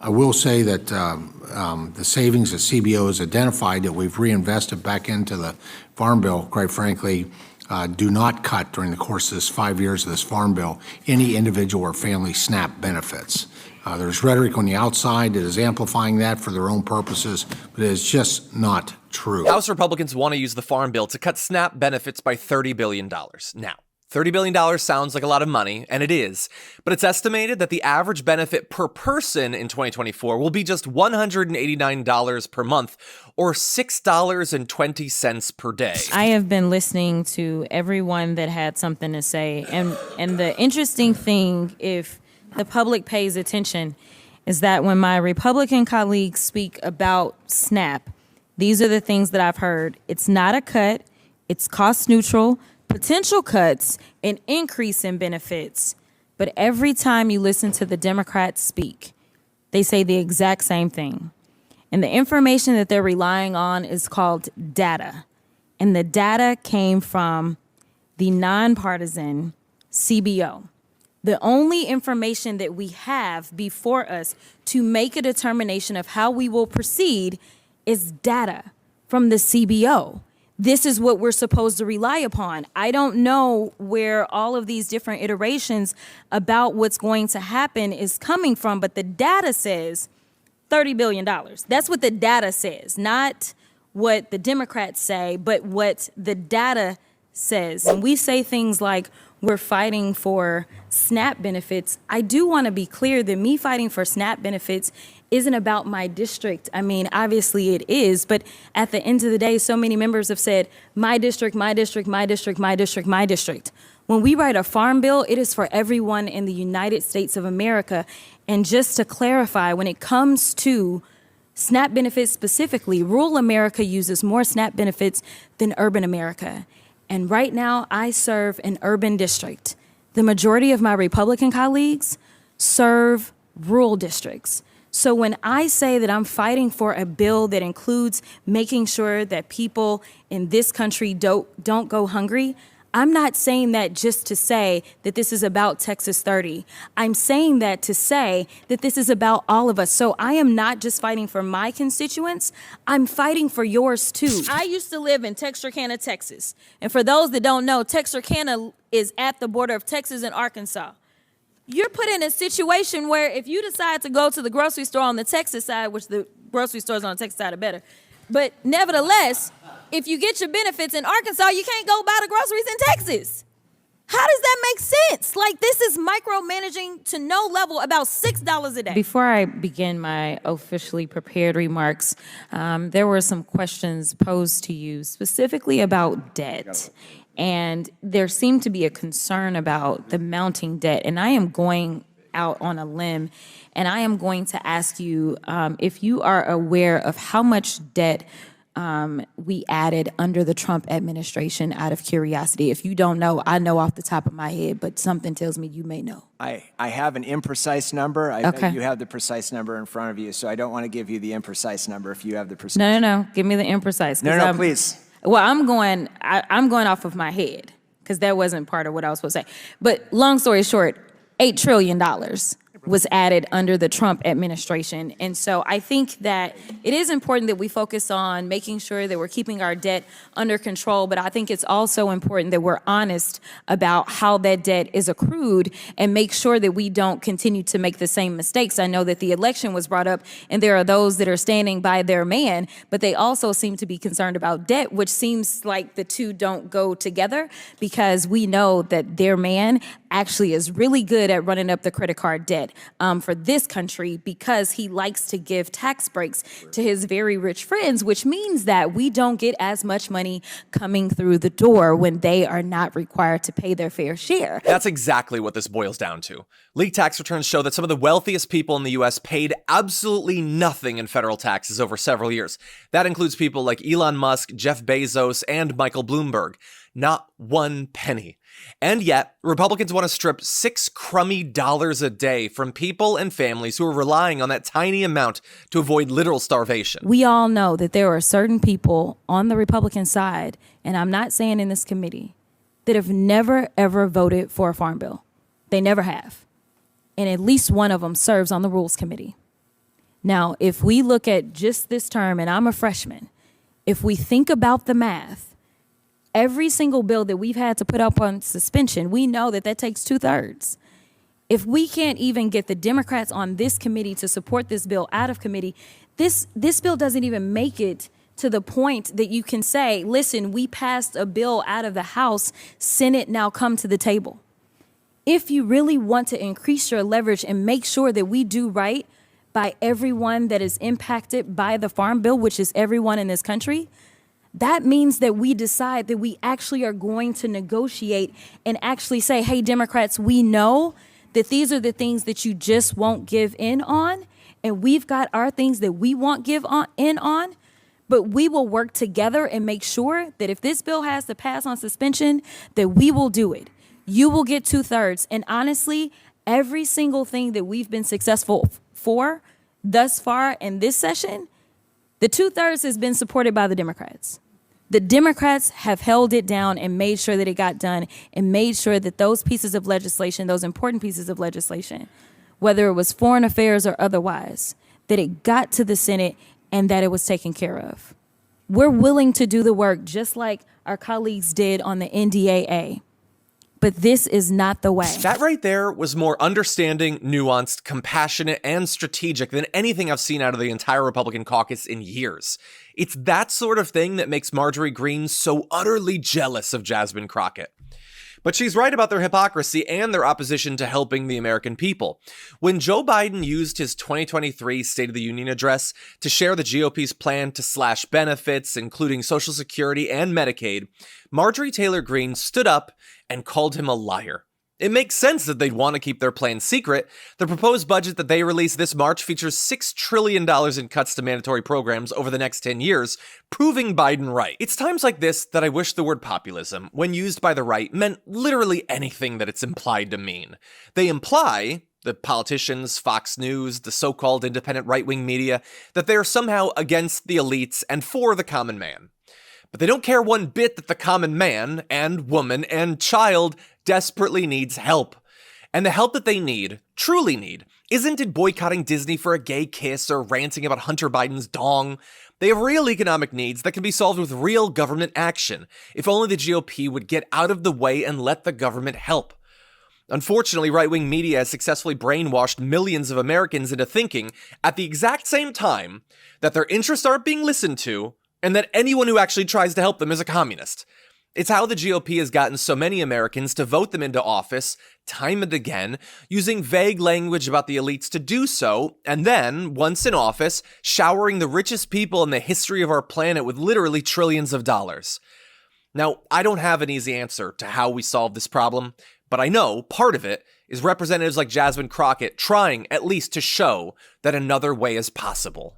I will say that the savings that CBO has identified that we've reinvested back into the Farm Bill, quite frankly, do not cut during the course of this 5 years of this Farm Bill any individual or family SNAP benefits. There's rhetoric on the outside that is amplifying that for their own purposes, but it is just not true. House Republicans want to use the Farm Bill to cut SNAP benefits by $30 billion. Now, $30 billion sounds like a lot of money, and it is, but it's estimated that the average benefit per person in 2024 will be just $189 per month, or $6.20 per day. I have been listening to everyone that had something to say, and the interesting thing, if the public pays attention, is that when my Republican colleagues speak about SNAP, these are the things that I've heard. It's not a cut, it's cost neutral, potential cuts, an increase in benefits. But every time you listen to the Democrats speak, they say the exact same thing. And the information that they're relying on is called data. And the data came from the nonpartisan CBO. The only information that we have before us to make a determination of how we will proceed is data from the CBO. This is what we're supposed to rely upon. I don't know where all of these different iterations about what's going to happen is coming from, but the data says $30 billion. That's what the data says, not what the Democrats say, but what the data says. And we say things like we're fighting for SNAP benefits. I do want to be clear that me fighting for SNAP benefits isn't about my district. I mean, obviously it is, but at the end of the day, so many members have said, my district, my district, my district, my district, my district. When we write a farm bill, it is for everyone in the United States of America. And just to clarify, when it comes to SNAP benefits specifically, rural America uses more SNAP benefits than urban America. And right now, I serve an urban district. The majority of my Republican colleagues serve rural districts. So when I say that I'm fighting for a bill that includes making sure that people in this country don't go hungry, I'm not saying that just to say that this is about Texas 30. I'm saying that to say that this is about all of us. So I am not just fighting for my constituents, I'm fighting for yours too. I used to live in Texarkana, Texas. And for those that don't know, Texarkana is at the border of Texas and Arkansas. You're put in a situation where if you decide to go to the grocery store on the Texas side, which the grocery stores on the Texas side are better, but nevertheless, if you get your benefits in Arkansas, you can't go buy the groceries in Texas. How does that make sense? Like, this is micromanaging to no level, about $6 a day. Before I begin my officially prepared remarks, there were some questions posed to you specifically about debt. And there seemed to be a concern about the mounting debt. And I am going out on a limb, and I am going to ask you if you are aware of how much debt we added under the Trump administration, out of curiosity. If you don't know, I know off the top of my head, but something tells me you may know. I have an imprecise number. I Okay. bet you have the precise number in front of you, so I don't want to give you the imprecise number if you have the precise. No. Give me the imprecise. No, please. Well, I'm going off of my head because that wasn't part of what I was supposed to say. But long story short, $8 trillion was added under the Trump administration. And so I think that it is important that we focus on making sure that we're keeping our debt under control, but I think it's also important that we're honest about how that debt is accrued and make sure that we don't continue to make the same mistakes. I know that the election was brought up, and there are those that are standing by their man, but they also seem to be concerned about debt, which seems like the two don't go together, because we know that their man actually is really good at running up the credit card debt for this country, because he likes to give tax breaks to his very rich friends, which means that we don't get as much money coming through the door when they are not required to pay their fair share. That's exactly what this boils down to. Leaked tax returns show that some of the wealthiest people in the U.S. paid absolutely nothing in federal taxes over several years. That includes people like Elon Musk, Jeff Bezos, and Michael Bloomberg. Not one penny. And yet, Republicans want to strip $6 crummy a day from people and families who are relying on that tiny amount to avoid literal starvation. We all know that there are certain people on the Republican side, and I'm not saying in this committee, that have never, ever voted for a farm bill. They never have. And at least one of them serves on the Rules Committee. Now, if we look at just this term, and I'm a freshman, if we think about the math, every single bill that we've had to put up on suspension, we know that takes 2/3. If we can't even get the Democrats on this committee to support this bill out of committee, this bill doesn't even make it to the point that you can say, listen, we passed a bill out of the House, Senate, now come to the table. If you really want to increase your leverage and make sure that we do right by everyone that is impacted by the Farm Bill, which is everyone in this country, that means that we decide that we actually are going to negotiate and actually say, hey, Democrats, we know that these are the things that you just won't give in on, and we've got our things that we won't in on, but we will work together and make sure that if this bill has to pass on suspension, that we will do it. You will get 2/3. And honestly, every single thing that we've been successful for thus far in this session, the 2/3 has been supported by the Democrats. The Democrats have held it down and made sure that it got done and made sure that those pieces of legislation, those important pieces of legislation, whether it was foreign affairs or otherwise, that it got to the Senate and that it was taken care of. We're willing to do the work just like our colleagues did on the NDAA. But this is not the way. That right there was more understanding, nuanced, compassionate, and strategic than anything I've seen out of the entire Republican caucus in years. It's that sort of thing that makes Marjorie Greene so utterly jealous of Jasmine Crockett. But she's right about their hypocrisy and their opposition to helping the American people. When Joe Biden used his 2023 State of the Union address to share the GOP's plan to slash benefits, including Social Security and Medicaid, Marjorie Taylor Greene stood up and called him a liar. It makes sense that they'd want to keep their plan secret. The proposed budget that they released this March features $6 trillion in cuts to mandatory programs over the next 10 years, proving Biden right. It's times like this that I wish the word populism, when used by the right, meant literally anything that it's implied to mean. They imply, the politicians, Fox News, the so-called independent right-wing media, that they are somehow against the elites and for the common man. But they don't care one bit that the common man and woman and child desperately needs help. And the help that they need, truly need, isn't in boycotting Disney for a gay kiss or ranting about Hunter Biden's dong. They have real economic needs that can be solved with real government action, if only the GOP would get out of the way and let the government help. Unfortunately, right-wing media has successfully brainwashed millions of Americans into thinking, at the exact same time, that their interests aren't being listened to, and that anyone who actually tries to help them is a communist. It's how the GOP has gotten so many Americans to vote them into office, time and again, using vague language about the elites to do so, and then, once in office, showering the richest people in the history of our planet with literally trillions of dollars. Now, I don't have an easy answer to how we solve this problem, but I know part of it is representatives like Jasmine Crockett trying, at least, to show that another way is possible.